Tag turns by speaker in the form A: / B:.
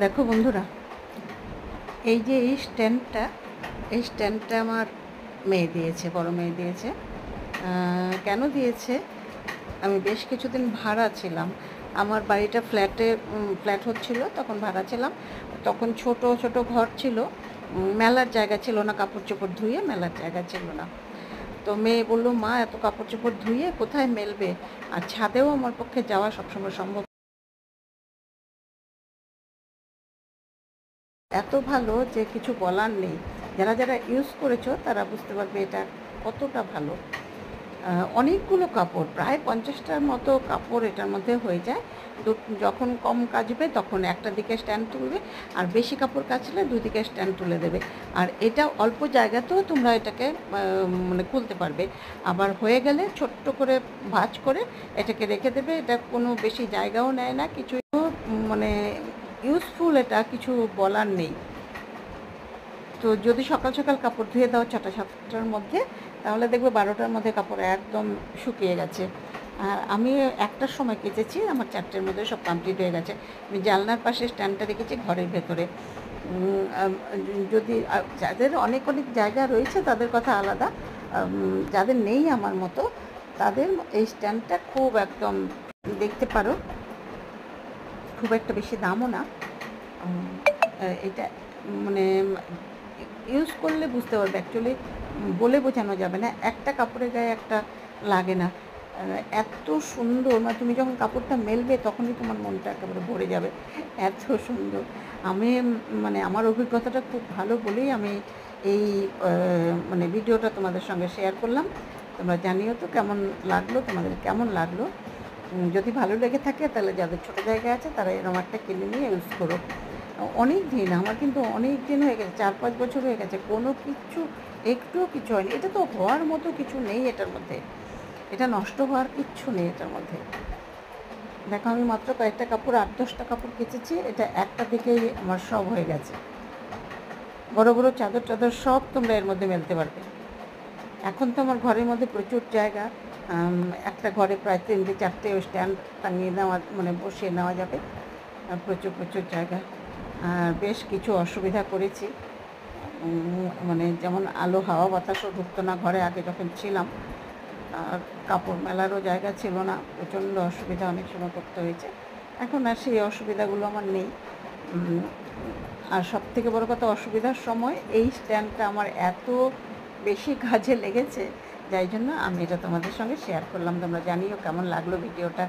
A: দেখো বন্ধুরা, এই যে এই স্ট্যান্ডটা আমার মেয়ে দিয়েছে, বড় মেয়ে দিয়েছে। কেন দিয়েছে? আমি বেশ কিছুদিন ভাড়া ছিলাম। আমার বাড়িটা ফ্ল্যাট হচ্ছিল, তখন ভাড়া ছিলাম। তখন ছোট ছোট ঘর ছিল, মেলার জায়গা ছিল না, কাপড় চোপড় ধুয়ে মেলার জায়গা ছিল না। তো মেয়ে বললো, মা এত কাপড় চোপড় ধুয়ে কোথায় মেলবে, আর ছাদেও আমার পক্ষে যাওয়া সবসময় সম্ভব। এত ভালো যে কিছু বলার নেই। যারা যারা ইউজ করেছো তারা বুঝতে পারবে এটা কতটা ভালো। অনেকগুলো কাপড়, প্রায় 50টার মতো কাপড় এটার মধ্যে হয়ে যায়। যখন কম কাচবে তখন একটা দিকে স্ট্যান্ড তুলবে, আর বেশি কাপড় কাচলে দুদিকে স্ট্যান্ড তুলে দেবে। আর এটা অল্প জায়গাতেও তোমরা এটাকে মানে খুলতে পারবে। আবার হয়ে গেলে ছোট্ট করে ভাঁজ করে এটাকে রেখে দেবে। এটা কোনো বেশি জায়গাও নেয় না, কিছু মানে ইউজফুল, এটা কিছু বলার নেই। তো যদি সকাল সকাল কাপড় ধুয়ে দাও 6টা-7টার মধ্যে, তাহলে দেখবে 12টার মধ্যে কাপড় একদম শুকিয়ে গেছে। আর আমি 1টার সময় কেচেছি, আমার 4টের মধ্যে সব কমপ্লিট হয়ে গেছে। আমি জানলার পাশে স্ট্যান্ডটা রেখেছি ঘরের ভেতরে। যদি যাদের অনেক অনেক জায়গা রয়েছে তাদের কথা আলাদা, যাদের নেই আমার মতো, তাদের এই স্ট্যান্ডটা খুব একদম দেখতে পারো, খুব একটা বেশি দামও না। এটা মানে ইউজ করলে বুঝতে পারবে। অ্যাকচুয়ালি বলে বোঝানো যাবে না, একটা কাপড়ের গায়ে একটা লাগে না। এত সুন্দর, মানে তুমি যখন কাপড়টা মেলবে তখনই তোমার মনটা একেবারে ভরে যাবে, এত সুন্দর। আমি মানে আমার অভিজ্ঞতাটা খুব ভালো বলেই আমি এই মানে ভিডিওটা তোমাদের সঙ্গে শেয়ার করলাম। তোমরা জানিও তো কেমন লাগলো, তোমাদের কেমন লাগলো। যদি ভালো লেগে থাকে তাহলে যাদের ছোটো জায়গা আছে তারা এরকম একটা কিনে নিয়ে ইউজ করো। অনেক দিন, আমার কিন্তু অনেক দিন হয়ে গেছে, 4-5 বছর হয়ে গেছে, কোনো কিছু একটুও কিছু হয়নি। এটা তো হওয়ার মতো কিছু নেই এটার মধ্যে, এটা নষ্ট হওয়ার কিচ্ছু নেই এটার মধ্যে। দেখো, আমি মাত্র কয়েকটা কাপড়, 8-10টা কাপড় কেচেছি, এটা একটা থেকেই আমার সব হয়ে গেছে। বড় বড় চাদর টাদর সব তোমরা এর মধ্যে মেলতে পারবে। এখন তো আমার ঘরের মধ্যে প্রচুর জায়গা, একটা ঘরে প্রায় 3-4টে স্ট্যান্ড টাঙিয়ে নেওয়া, মানে বসিয়ে নেওয়া যাবে। প্রচুর প্রচুর জায়গা। আর বেশ কিছু অসুবিধা করেছি, মানে যেমন আলো হাওয়া বাতাসও ঢুকতো না ঘরে আগে যখন ছিলাম। আর কাপড় মেলারও জায়গা ছিল না, প্রচণ্ড অসুবিধা অনেক সময় করতে হয়েছে। এখন আর সেই অসুবিধাগুলো আমার নেই। আর সবথেকে বড় কথা, অসুবিধার সময় এই স্ট্যান্ডটা আমার এত বেশি কাজে লেগেছে, যাই জন্য আমি এটা তোমাদের সঙ্গে শেয়ার করলাম। তোমরা জানিও কেমন লাগলো ভিডিওটা।